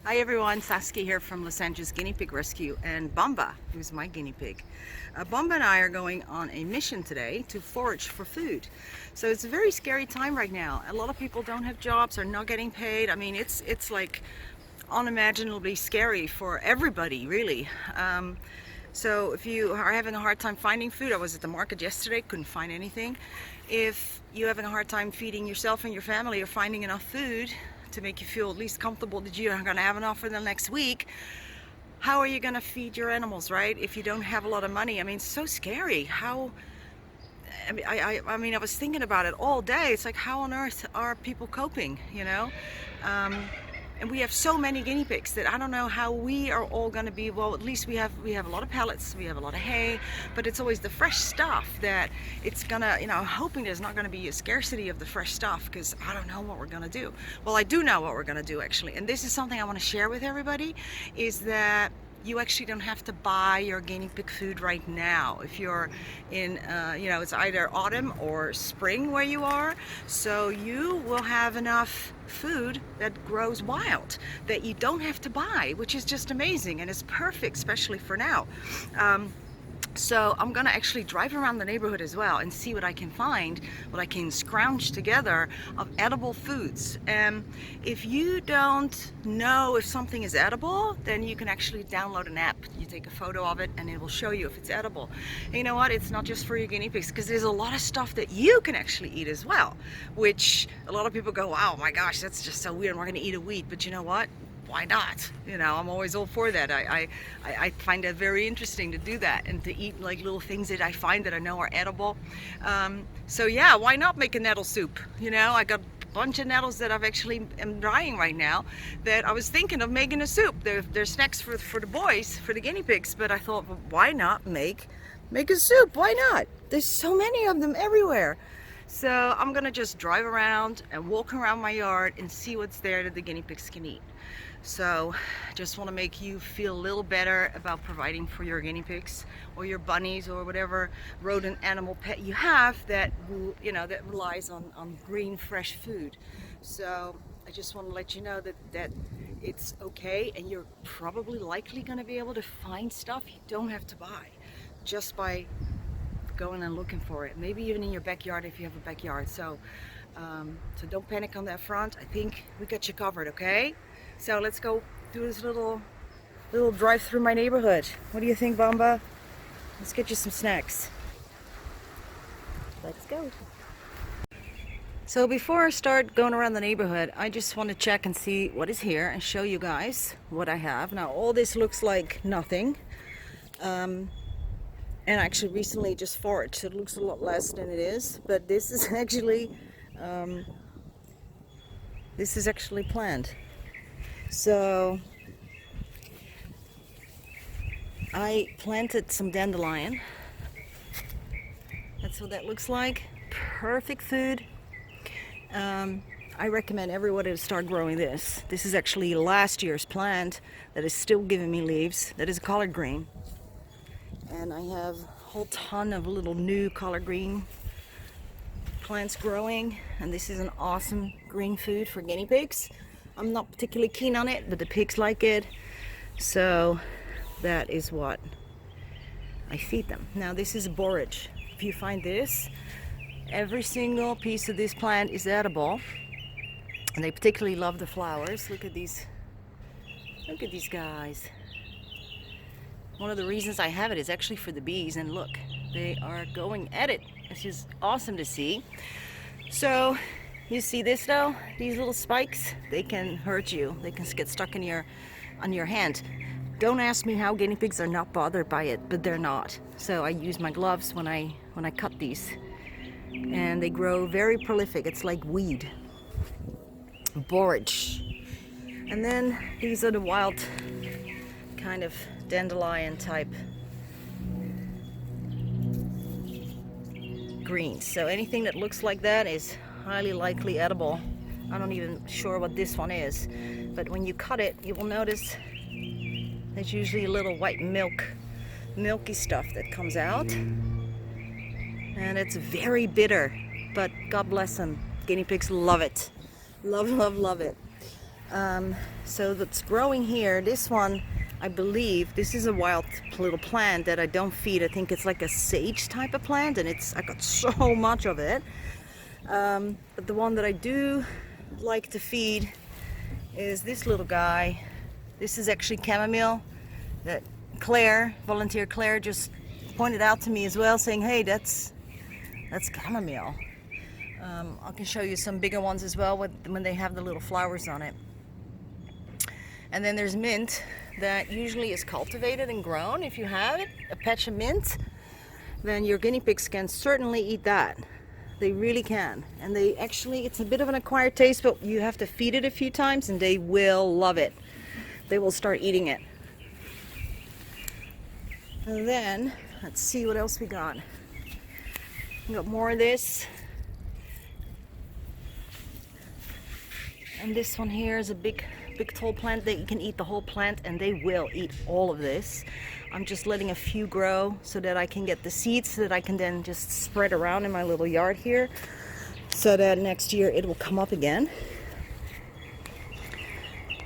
Hi everyone, Saskia here from Los Angeles Guinea Pig Rescue, and Bamba, who's my guinea pig. Bamba and I are going on a mission today to forage for food. So it's a very scary time right now. A lot of people don't have jobs, are not getting paid. I mean, it's like unimaginably scary for everybody, really. So if you are having a hard time finding food, I was at the market yesterday, couldn't find anything. If you're having a hard time feeding yourself and your family or finding enough food to make you feel at least comfortable that you're going to have enough for the next week, how are you going to feed your animals, right? If you don't have a lot of money. I mean, it's so scary. I mean, I was thinking about it all day. It's like, how on earth are people coping, you know? And we have so many guinea pigs that I don't know how we are all going to be. Well, at least we have a lot of pellets, we have a lot of hay, but it's always the fresh stuff that it's gonna, you know, I'm hoping there's not going to be a scarcity of the fresh stuff, because I don't know what we're going to do. Well, I do know what we're going to do, actually, and this is something I want to share with everybody, is that you actually don't have to buy your guinea pig food right now. If you're in, you know, it's either autumn or spring where you are, so you will have enough food that grows wild that you don't have to buy, which is just amazing, and it's perfect, especially for now. So I'm gonna actually drive around the neighborhood as well and see what I can find, what I can scrounge together of edible foods. And if you don't know if something is edible, then you can actually download an app. You take a photo of it and it will show you if it's edible. And you know what? It's not just for your guinea pigs, because there's a lot of stuff that you can actually eat as well, which a lot of people go, wow, my gosh, that's just so weird, we're gonna eat a weed. But you know what? Why not? You know, I'm always all for that. I find that very interesting to do that and to eat like little things that I find that I know are edible. So yeah, why not make a nettle soup? You know, I got a bunch of nettles that I've actually am drying right now that I was thinking of making a soup. They're snacks for the boys, for the guinea pigs, but I thought, well, why not make a soup? Why not? There's so many of them everywhere. So I'm gonna just drive around and walk around my yard and see what's there that the guinea pigs can eat. So just want to make you feel a little better about providing for your guinea pigs or your bunnies or whatever rodent animal pet you have that, you know, that relies on green fresh food. So I just want to let you know that it's okay, and you're probably likely going to be able to find stuff you don't have to buy just by going and looking for it, maybe even in your backyard if you have a backyard. So so don't panic on that front. I think we got you covered, okay? So let's go do this little drive through my neighborhood. What do you think, Bamba? Let's get you some snacks. Let's go. So before I start going around the neighborhood, I just want to check and see what is here and show you guys what I have. Now all this looks like nothing. And actually recently just foraged, so it looks a lot less than it is. But this is actually planned. So I planted some dandelion. That's what that looks like. Perfect food. I recommend everybody to start growing this. This is actually last year's plant that is still giving me leaves. That is collard green. And I have a whole ton of little new collard green plants growing, and this is an awesome green food for guinea pigs. I'm not particularly keen on it, but the pigs like it, so that is what I feed them. Now this is borage. If you find this, every single piece of this plant is edible, and they particularly love the flowers. Look at these guys. One of the reasons I have it is actually for the bees, and look, they are going at it. It's just awesome to see. So you see this though? These little spikes, they can hurt you. They can get stuck on your hand. Don't ask me how guinea pigs are not bothered by it, but they're not. So I use my gloves when I cut these. And they grow very prolific. It's like weed. Borage. And then these are the wild kind of dandelion type greens. So anything that looks like that is highly likely edible. I'm not even sure what this one is, but when you cut it, you will notice there's usually a little white milky stuff that comes out, and it's very bitter, but God bless them. Guinea pigs love it. Love it. So that's growing here. This one, I believe, this is a wild little plant that I don't feed. I think it's like a sage type of plant, and I got so much of it. But the one that I do like to feed is this little guy. This is actually chamomile that volunteer Claire just pointed out to me as well, saying, hey, that's chamomile. I can show you some bigger ones as well when they have the little flowers on it. And then there's mint that usually is cultivated and grown. If you have it, a patch of mint, then your guinea pigs can certainly eat that. They really can. And it's a bit of an acquired taste, but you have to feed it a few times and they will love it. They will start eating it. And then, let's see what else we got. We got more of this. And this one here is a big tall plant that you can eat the whole plant, and they will eat all of this. I'm just letting a few grow so that I can get the seeds so that I can then just spread around in my little yard here, so that next year it will come up again.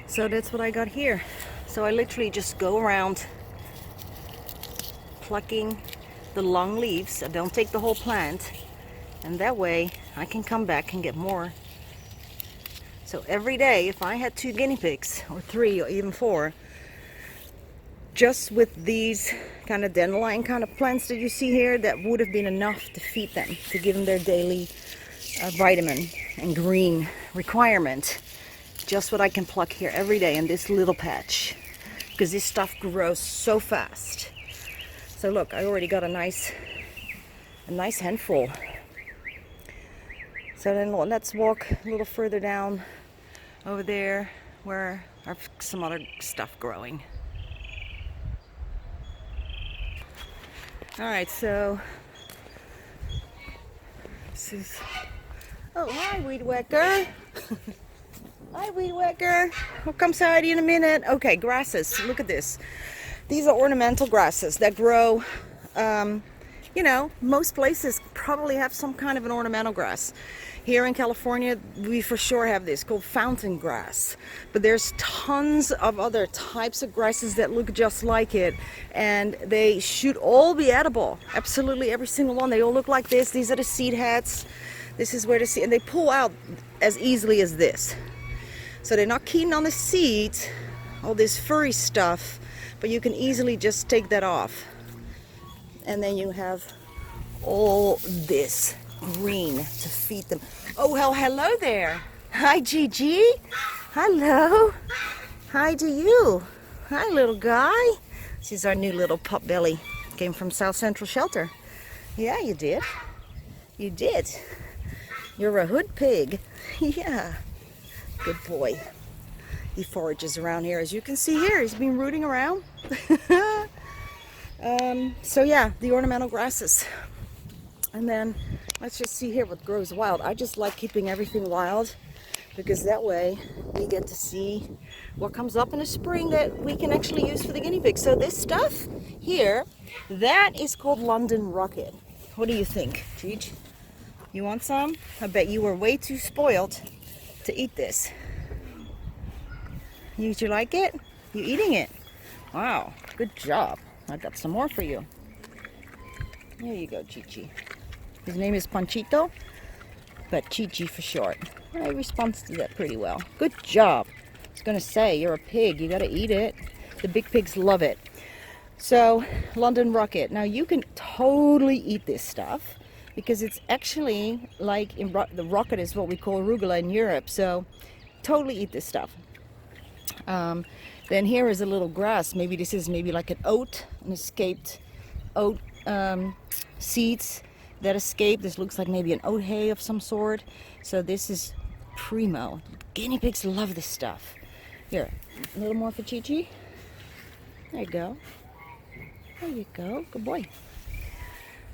So that's what I got here. So I literally just go around plucking the long leaves. I don't take the whole plant, and that way I can come back and get more. So every day, if I had 2 guinea pigs, or 3, or even 4, just with these kind of dandelion kind of plants that you see here, that would have been enough to feed them, to give them their daily vitamin and green requirement. Just what I can pluck here every day in this little patch, because this stuff grows so fast. So look, I already got a nice handful. So then let's walk a little further down over there where I have some other stuff growing. Alright, so this is, oh, hi Weed Whacker. Hi Weed Whacker. I'll come side you in a minute. Okay, grasses, look at this. These are ornamental grasses that grow, you know, most places probably have some kind of an ornamental grass. Here in California, we for sure have this called fountain grass, but there's tons of other types of grasses that look just like it, and they should all be edible. Absolutely every single one. They all look like this. These are the seed heads. This is where the seed, and they pull out as easily as this. So they're not keen on the seeds, all this furry stuff, but you can easily just take that off. And then you have all this green to feed them. Oh, well, hello there. Hi, Gigi. Hello. Hi to you. Hi, little guy. This is our new little pup belly. Came from South Central Shelter. Yeah, you did. You did. You're a hood pig. Yeah. Good boy. He forages around here. As you can see here, he's been rooting around. So yeah, the ornamental grasses. And then let's just see here what grows wild. I just like keeping everything wild, because that way we get to see what comes up in the spring that we can actually use for the guinea pigs. So this stuff here, that is called London Rocket. What do you think, Gigi? You want some? I bet you were way too spoiled to eat this. You like it? You eating it? Wow, good job. I got some more for you. There you go, Chichi. His name is Panchito, but Chichi for short. He responds to that pretty well. Good job. I was gonna say, you're a pig, you gotta eat it. The big pigs love it. So, London Rocket. Now you can totally eat this stuff, because it's actually like the rocket is what we call arugula in Europe. So, totally eat this stuff. Then here is a little grass. Maybe this is like an oat, an escaped oat seeds that escaped. This looks like maybe an oat hay of some sort. So this is primo. Guinea pigs love this stuff. Here, a little more for Chi-Chi. There you go. There you go. Good boy.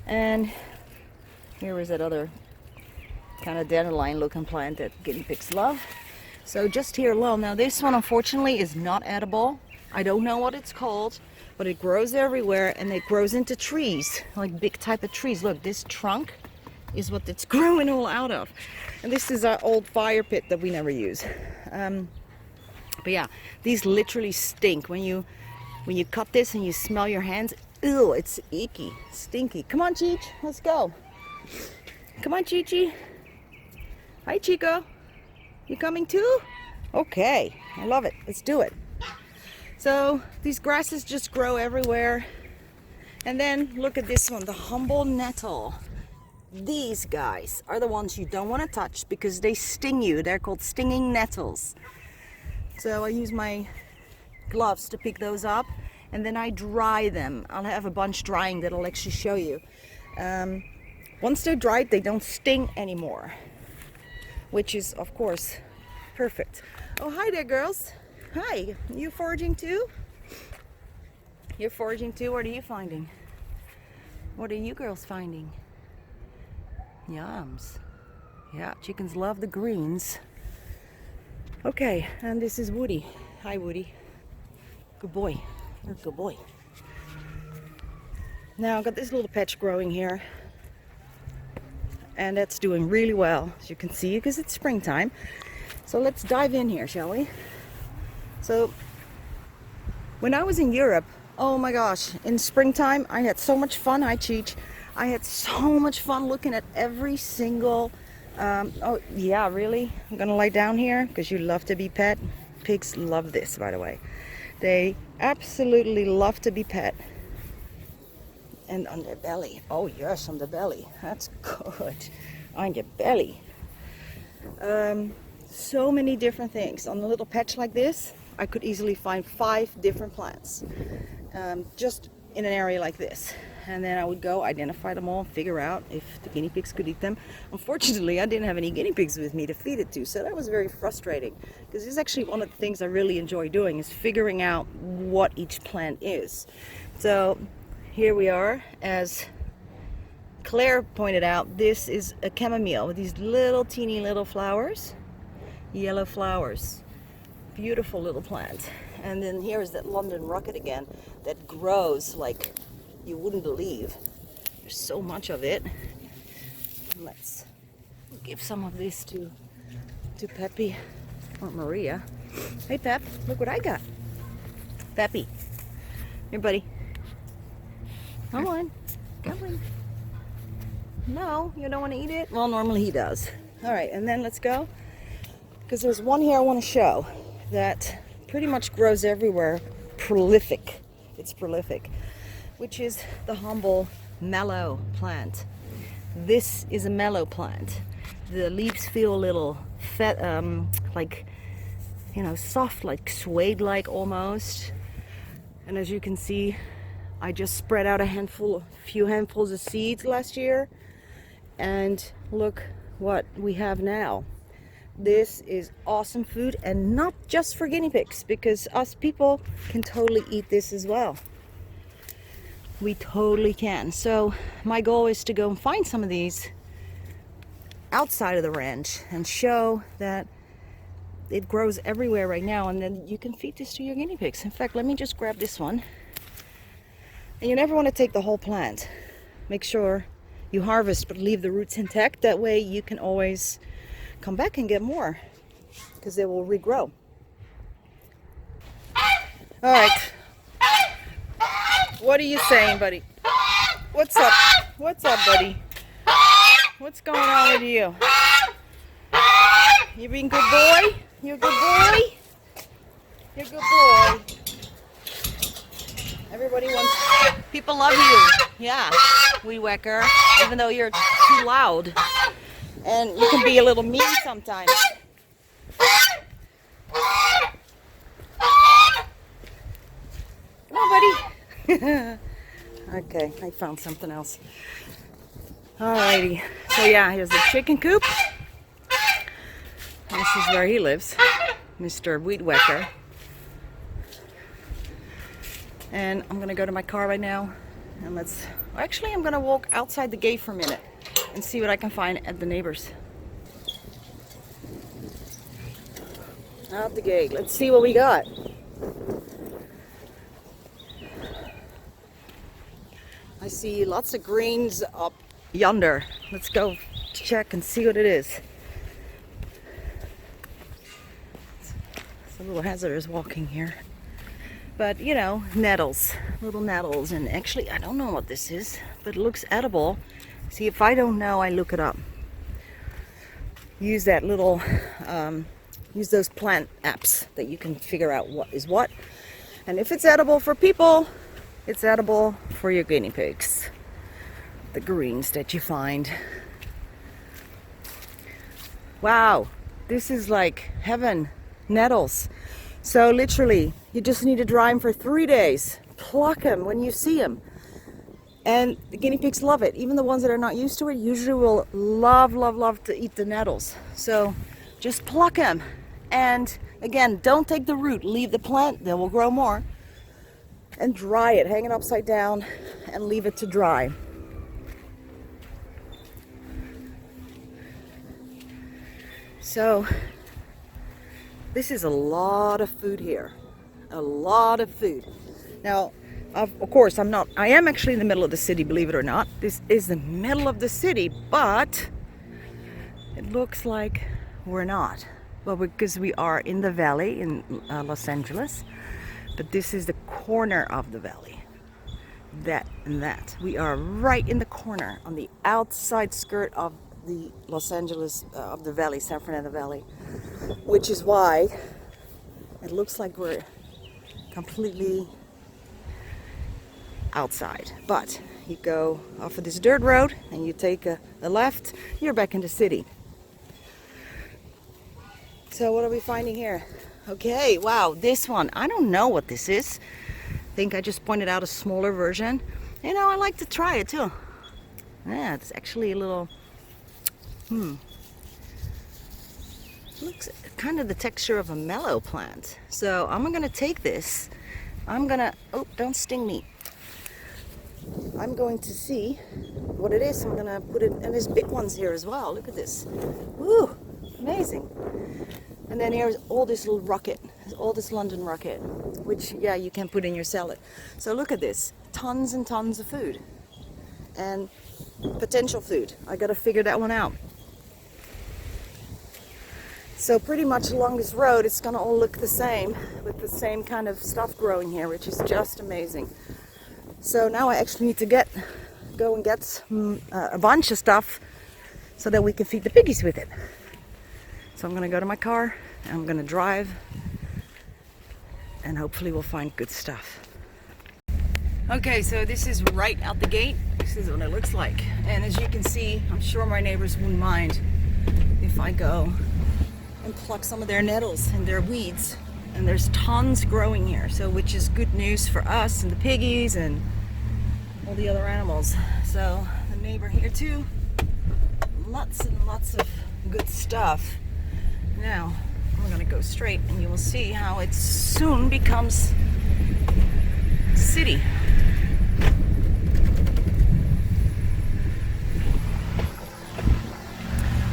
And here is that other kind of dandelion looking plant that guinea pigs love. So just here alone. Now this one unfortunately is not edible. I don't know what it's called, but it grows everywhere, and it grows into trees, like big type of trees. Look, this trunk is what it's growing all out of. And this is our old fire pit that we never use. But yeah, these literally stink. When you cut this and you smell your hands, ew, it's icky, stinky. Come on, Cheech, let's go. Come on, Chi-Chi. Hi, Chico. You coming too? Okay, I love it. Let's do it. So these grasses just grow everywhere. And then look at this one, the humble nettle. These guys are the ones you don't want to touch because they sting you. They're called stinging nettles. So I use my gloves to pick those up, and then I dry them. I'll have a bunch drying that I'll actually show you. Once they're dried, they don't sting anymore, which is, of course, perfect. Oh, hi there, girls. Hi, you foraging too? You're foraging too? What are you finding? What are you girls finding? Yums. Yeah, chickens love the greens. Okay, and this is Woody. Hi, Woody. Good boy. You're a good boy. Now I've got this little patch growing here, and that's doing really well, as you can see, because it's springtime. So let's dive in here, shall we? So when I was in Europe, oh my gosh, in springtime I had so much fun. Hi, Cheech. I had so much fun looking at every single oh yeah, really? I'm gonna lie down here because you love to be pet. Pigs love this, by the way. They absolutely love to be pet. And on their belly. Oh yes, on the belly. That's good. On your belly. So many different things. On a little patch like this, I could easily find 5 different plants. Just in an area like this. And then I would go identify them all, figure out if the guinea pigs could eat them. Unfortunately, I didn't have any guinea pigs with me to feed it to, so that was very frustrating. Because this is actually one of the things I really enjoy doing, is figuring out what each plant is. So here we are. As Claire pointed out, this is a chamomile with these little teeny little flowers, yellow flowers. Beautiful little plant. And then here is that London rocket again that grows like you wouldn't believe. There's so much of it. Let's give some of this to Peppy or Maria. Hey Pep, look what I got. Peppy, here buddy. Come on, come on. No, you don't want to eat it? Well, normally he does. All right, and then let's go. Because there's one here I want to show that pretty much grows everywhere. Prolific. It's prolific. Which is the humble mellow plant. This is a mellow plant. The leaves feel a little like, you know, soft, like suede-like almost. And as you can see, I just spread out a few handfuls of seeds last year, and look what we have now. This is awesome food, and not just for guinea pigs, because us people can totally eat this as well. We totally can. So my goal is to go and find some of these outside of the ranch and show that it grows everywhere right now, and then you can feed this to your guinea pigs. In fact, let me just grab this one. And you never want to take the whole plant. Make sure you harvest but leave the roots intact. That way you can always come back and get more, because they will regrow. All right. What are you saying, buddy? What's up? What's up, buddy? What's going on with you? You being good boy? You a good boy? You're a good boy. Everybody wants... People love you. Yeah, weed whacker. Even though you're too loud. And you can be a little mean sometimes. Come on, buddy. Okay, I found something else. Alrighty. So yeah, here's the chicken coop. This is where he lives, Mr. Weed Whacker. And I'm gonna go to my car right now, and actually I'm gonna walk outside the gate for a minute and see what I can find at the neighbors. Out the gate. Let's see what we got. I see lots of greens up yonder. Let's go check and see what it is. It's a little hazardous walking here. But you know, nettles, little nettles. And actually, I don't know what this is, but it looks edible. See, if I don't know, I look it up. Use that little, use those plant apps that you can figure out what is what. And if it's edible for people, it's edible for your guinea pigs. The greens that you find. Wow, this is like heaven. Nettles. So literally, you just need to dry them for 3 days. Pluck them when you see them. And the guinea pigs love it. Even the ones that are not used to it usually will love, love, love to eat the nettles. So just pluck them. And again, don't take the root. Leave the plant. They will grow more. And dry it. Hang it upside down and leave it to dry. So this is a lot of food here. A lot of food. Now, of course, I am actually in the middle of the city, believe it or not. This is the middle of the city, but it looks like we're not. Well, because we are in the valley in Los Angeles, but this is the corner of the valley. That and that. We are right in the corner on the outside skirt of the Los Angeles, of the valley, San Fernando Valley, which is why it looks like we're completely outside. But you go off of this dirt road and you take a left, you're back in the city. So what are we finding here? Okay, wow, this one, I don't know what this is. I think I just pointed out a smaller version. You know, I like to try it too. Yeah, it's actually a little, looks kind of the texture of a mellow plant. So I'm gonna take this. Oh, don't sting me. I'm going to see what it is. I'm gonna put it, and there's big ones here as well. Look at this. Woo, amazing. And then here's all this little rocket, all this London rocket, which, yeah, you can put in your salad. So look at this, tons and tons of food and potential food. I gotta figure that one out. So pretty much along this road, it's gonna all look the same with the same kind of stuff growing here, which is just amazing. So now I actually need to go and get a bunch of stuff so that we can feed the piggies with it. So I'm gonna go to my car and I'm gonna drive and hopefully we'll find good stuff. Okay, so this is right out the gate. This is what it looks like. And as you can see, I'm sure my neighbors wouldn't mind if I go and pluck some of their nettles and their weeds. And there's tons growing here, so which is good news for us and the piggies and all the other animals. So the neighbor here too, lots and lots of good stuff. Now I'm gonna go straight and you will see how it soon becomes city.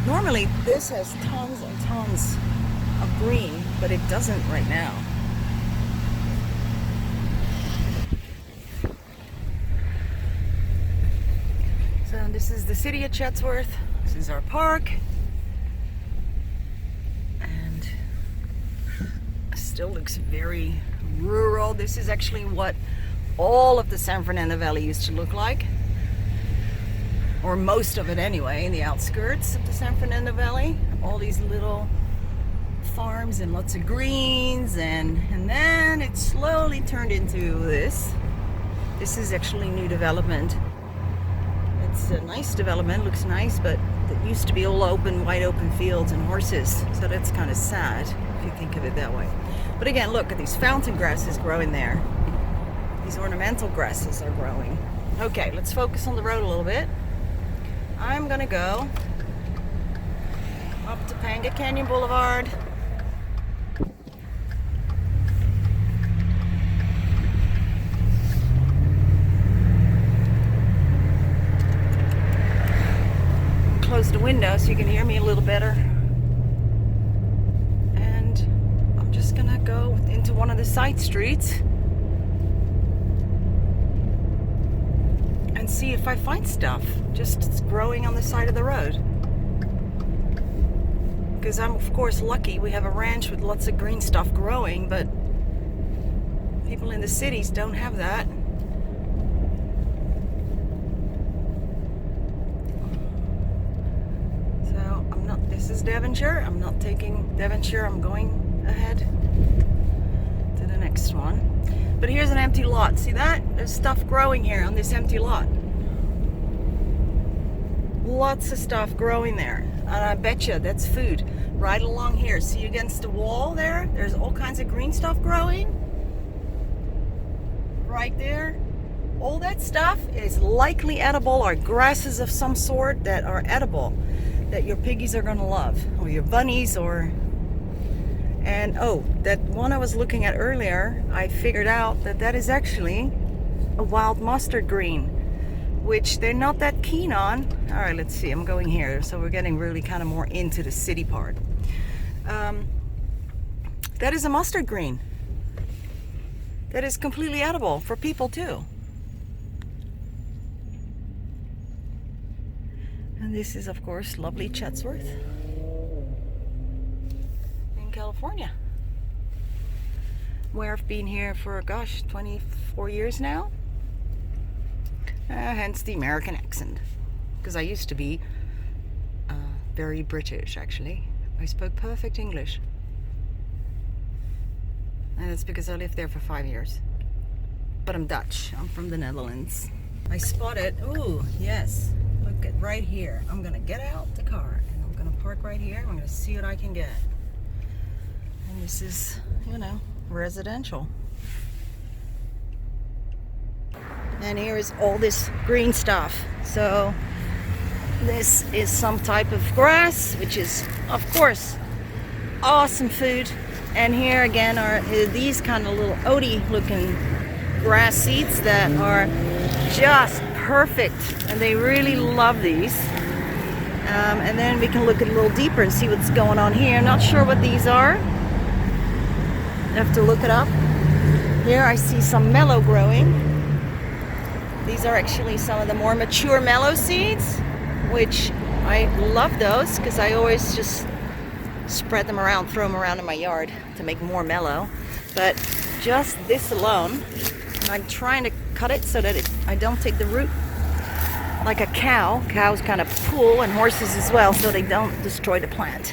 Normally this has tons and tons of green, but it doesn't right now. So this is the city of Chatsworth. This is our park. And it still looks very rural. This is actually what all of the San Fernando Valley used to look like. Or most of it anyway, in the outskirts of the San Fernando Valley. All these little farms and lots of greens, and then it slowly turned into this. This is actually new development. It's a nice development, looks nice, but it used to be all open, wide open fields and horses. So that's kind of sad if you think of it that way. But again, look at these fountain grasses growing there. These ornamental grasses are growing. Okay, let's focus on the road a little bit. I'm gonna go up to Panga Canyon Boulevard. Close the window so you can hear me a little better. And I'm just gonna go into one of the side streets and see if I find stuff just growing on the side of the road. because I'm of course lucky. We have a ranch with lots of green stuff growing, but people in the cities don't have that. So I'm not, this is Devonshire. I'm not taking Devonshire. I'm going ahead to the next one. But here's an empty lot. See that? There's stuff growing here on this empty lot. Lots of stuff growing there. And I bet you that's food. Right along here. See against the wall there? There's all kinds of green stuff growing. Right there. All that stuff is likely edible, or grasses of some sort that are edible, that your piggies are going to love, or your bunnies, or... And oh, that one I was looking at earlier, I figured out that that is actually a wild mustard green, which they're not that keen on. All right, let's see, I'm going here, so we're getting really kind of more into the city part. That is a mustard green. That is completely edible for people too. And this is, of course, lovely Chatsworth in California, where I've been here for, gosh, 24 years now. Hence the American accent, because I used to be very British, actually. I spoke perfect English. And it's because I lived there for 5 years. But I'm Dutch. I'm from the Netherlands. I spotted, ooh, yes. Look at right here. I'm gonna get out the car and I'm gonna park right here. I'm gonna see what I can get. And this is, you know, residential. And here is all this green stuff. So this is some type of grass, which is, of course, awesome food. And here again are these kind of little oaty looking grass seeds that are just perfect, and they really love these. And then we can look a little deeper and see what's going on here. I'm not sure what these are. I have to look it up. Here I see some mellow growing. These are actually some of the more mature mellow seeds, which I love those because I always just spread them around, throw them around in my yard to make more mellow. But just this alone, I'm trying to cut it so that I don't take the root like a cow. Cows kind of pull, and horses as well, so they don't destroy the plant.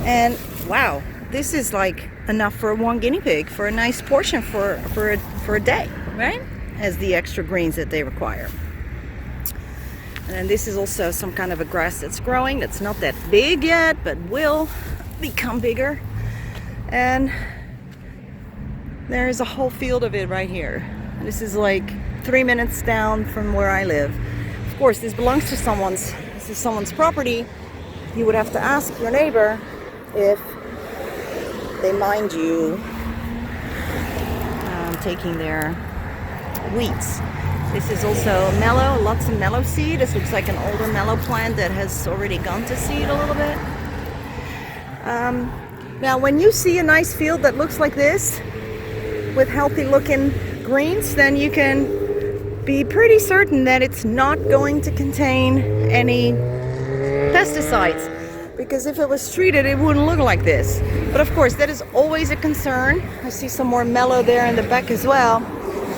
And wow, this is like enough for one guinea pig, for a nice portion for a day, right? As the extra greens that they require. And then this is also some kind of a grass that's growing, that's not that big yet, but will become bigger. And there is a whole field of it right here. And this is like 3 minutes down from where I live. Of course, this belongs to this is someone's property. You would have to ask your neighbor if they mind you taking their weeds. This is also mellow, lots of mellow seed. This looks like an older mellow plant that has already gone to seed a little bit. Now, when you see a nice field that looks like this, with healthy looking greens, then you can be pretty certain that it's not going to contain any pesticides. Because if it was treated, it wouldn't look like this. But of course, that is always a concern. I see some more mellow there in the back as well.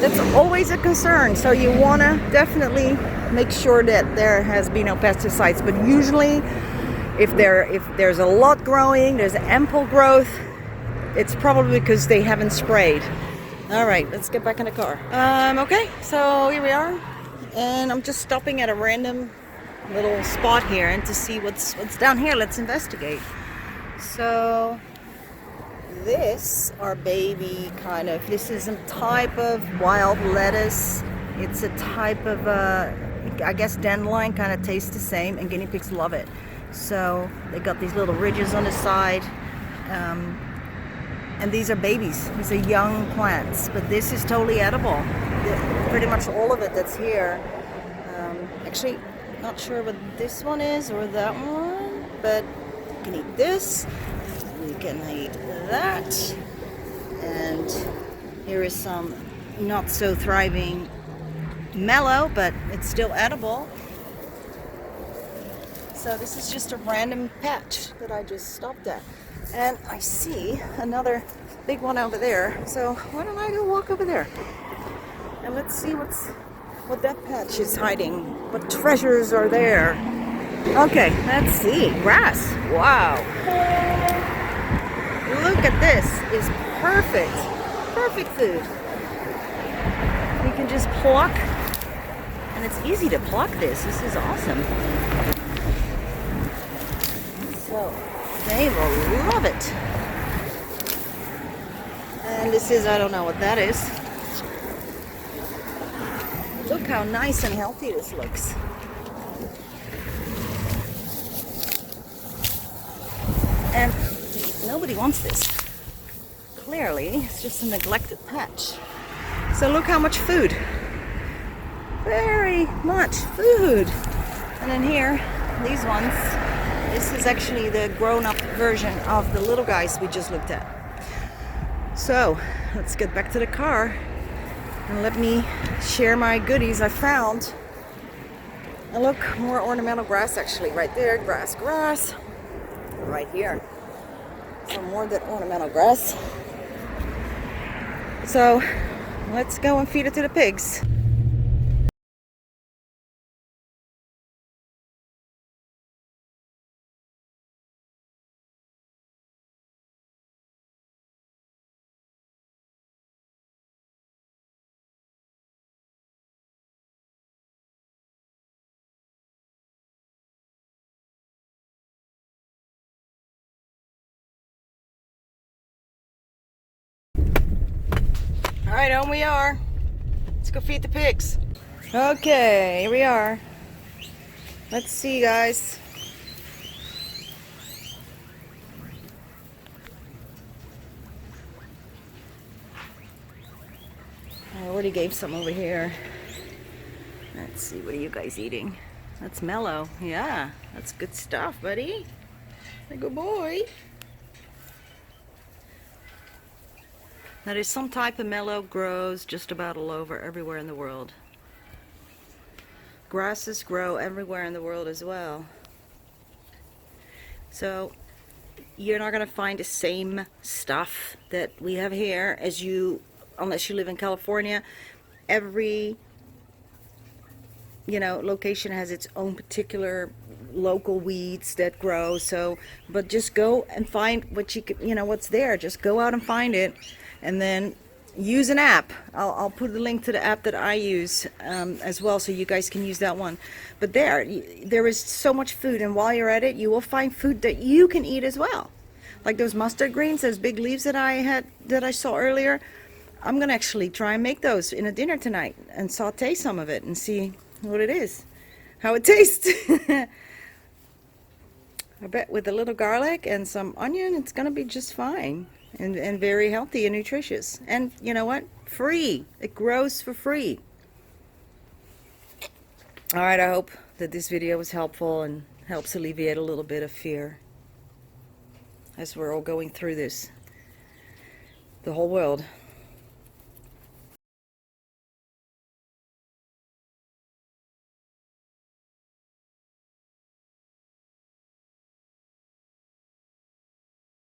That's always a concern. So you want to definitely make sure that there has been no pesticides. But usually, if there's a lot growing, there's ample growth, it's probably because they haven't sprayed. All right, let's get back in the car. Okay, so here we are. And I'm just stopping at a random little spot here and to see what's down here. Let's investigate. So this are baby kind of, this is a type of wild lettuce. It's a type of I guess dandelion, kind of tastes the same, and guinea pigs love it. So they got these little ridges on the side, and these are babies. These are young plants, but this is totally edible. Pretty much all of it that's here. Actually, not sure what this one is or that one, but you can eat this, we can eat that, and here is some not so thriving mellow, but it's still edible. So this is just a random patch that I just stopped at. And I see another big one over there. So why don't I go walk over there? And let's see what that patch is hiding. What treasures are there? Okay, let's see. Grass. Wow. Look at this. It's perfect. Perfect food. We can just pluck. And it's easy to pluck this. This is awesome. So they will love it. And this is, I don't know what that is. Look how nice and healthy this looks. And nobody wants this. Clearly, it's just a neglected patch. So look how much food. Very much food. And then here, these ones, this is actually the grown-up version of the little guys we just looked at. So let's get back to the car and let me share my goodies I found. And look, more ornamental grass actually right there. Grass. Right here. Some more of that ornamental grass. So let's go and feed it to the pigs. Alright, on we are. Let's go feed the pigs. Okay, here we are. Let's see, guys. I already gave some over here. Let's see, what are you guys eating? That's Mellow. Yeah, that's good stuff, buddy. A good boy. Now there's some type of Mellow grows just about all over, everywhere in the world. Grasses grow everywhere in the world as well. So you're not going to find the same stuff that we have here as you, unless you live in California. Every, you know, location has its own particular local weeds that grow. So, but just go and find what you can, you know, what's there. Just go out and find it. And then use an app. I'll put the link to the app that I use as well, so you guys can use that one. But there is so much food, and while you're at it, you will find food that you can eat as well. Like those mustard greens, those big leaves that I saw earlier. I'm gonna actually try and make those in a dinner tonight and saute some of it and see what it is, how it tastes. I bet with a little garlic and some onion, it's gonna be just fine. And very healthy and nutritious. And you know what? Free. It grows for free. Alright, I hope that this video was helpful and helps alleviate a little bit of fear as we're all going through this. The whole world.